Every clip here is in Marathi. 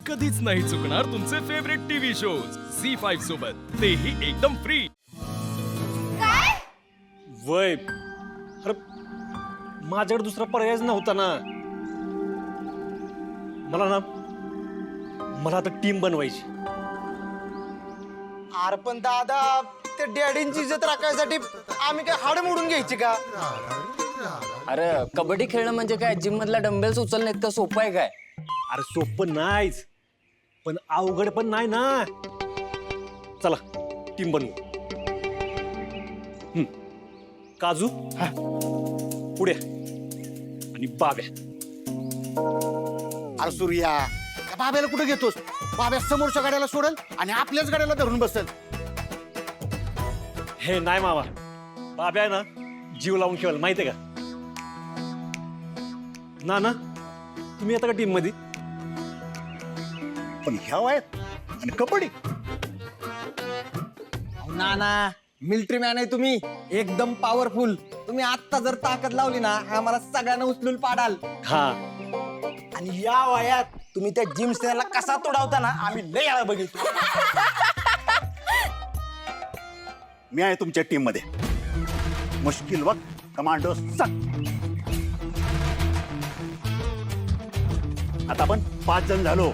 कधीच नाही चुकणार तुमचे फेवरेट टीव्ही शोज झी5 सोबत, तेही एकदम फ्री. वय अरे माझ्याकडे दुसरा पर्यायच नव्हता ना. मला आता टीम बनवायची. अरे पण दादा, ते डॅडींची इज्जत राखायसाठी आम्ही काय हाड मोडून घ्यायची का? अरे कबड्डी खेळणं म्हणजे काय जिम मधला डंबेल्स उचलणं इतकं सोपं आहे काय? अरे सोपं नाहीच, पण अवघड पण नाही ना. चला टीम बनवू. काजू पुढे आणि बाब्या. अरे सूर्या, त्या बाब्याला कुठे घेतोस? बाब्या समोरच्या गाड्याला सोडल आणि आपल्याच गाड्याला धरून बसल. हे नाही मामा, बाब्या आहे ना जीव लावून खेळाल, माहितीये का? ना तुम्ही आता का टीम मध्ये? पण ह्या वयात आणि कबड्डी? ना मिलिटरी मॅन आहे तुम्ही, एकदम पॉवरफुल. तुम्ही आत्ता जर ताकद लावली ना, आम्हाला सगळ्यांना उचलून पाडाल. हा, आणि या वयात तुम्ही त्या जिम स्टेनला कसा तोडावता ना, आम्ही लय वेळा बघितलं. मी आहे तुमच्या टीम मध्ये. मुश्किल वक्त कमांडो सक. आता आपण 5 जण झालो.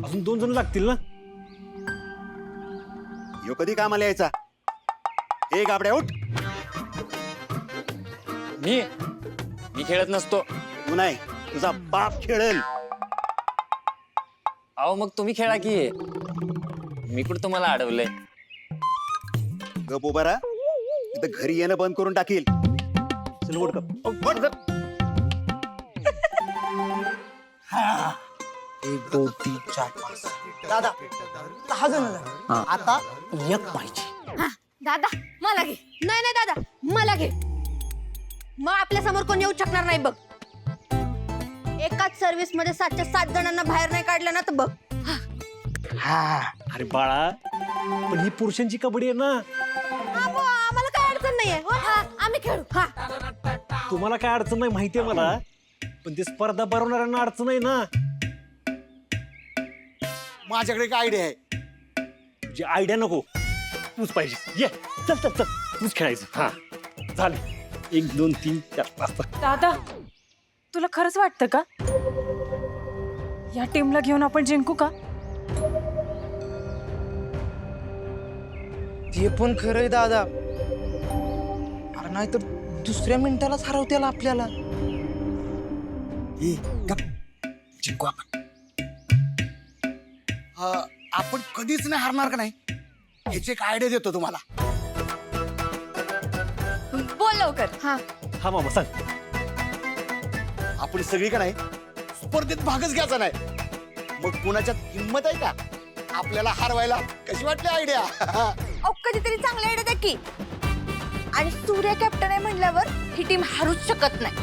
अजून 2 जण लागतील ना. यो कधी कामाला यायचा? एक गाबड्या उठ. मी खेळत नसतो. तू नाही, तुझा बाप खेळेल. अहो मग तुम्ही खेळा की. मी कुठं तुम्हाला अडवलंय? गप उभा राहा, इथं घरी येणं बंद करून टाकील. चल वर्ल्ड कप. 1 2 3 4 5 दादा 10 जण झाले. आता एक पाहिजे. दादा मला घे. नाही नाही दादा मला घे. मग आपल्या समोर कोण येऊ शकणार नाही बघ. एकाच सर्व्हिस मध्ये 7च्या 7 जणांना बाहेर नाही काढलं ना तर बघ. अरे बाळा, पण ही पुरुषांची कबड्डी आहे ना. आम्हाला काय अडचण नाहीये. आम्ही खेळू. तुम्हाला काय अडचण नाही माहितीये मला, पण ते स्पर्धा भरवणाऱ्यांना अडचण आहे ना. माझ्याकडे एक आयडिया आहे. तुझी आयडिया नको, तूच पाहिजे. ये चल चल चल, तूच खेळायचं. हा झालं. 1 2 3 4 5. दादा, तुला खरंच वाटतं का या टीमला घेऊन आपण जिंकू का? ते पण खरंय दादा. अरे नाही तर दुसऱ्या मिनिटालाच हरवतेल आपल्याला. जिंकू आपण. आपण कधीच नाही हरणार का नाही, ह्याची एक आयडिया देतो तुम्हाला. बोल लवकर. हा मामा सांग. आपण सगळी का नाही स्पर्धेत भागच घ्यायचा नाही. मग कुणाच्यात हिंमत आहे का आपल्याला हरवायला? कशी वाटली आयडिया? कधीतरी चांगला आयडिया द्या की. आणि सूर्य कॅप्टन आहे म्हणल्यावर ही टीम हारूच शकत नाही.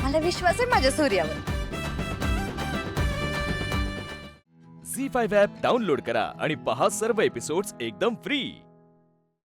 मला विश्वास आहे माझ्या सूर्यावर. झी5 ॲप डाउनलोड करा आणि पहा सर्व एपिसोड्स एकदम फ्री.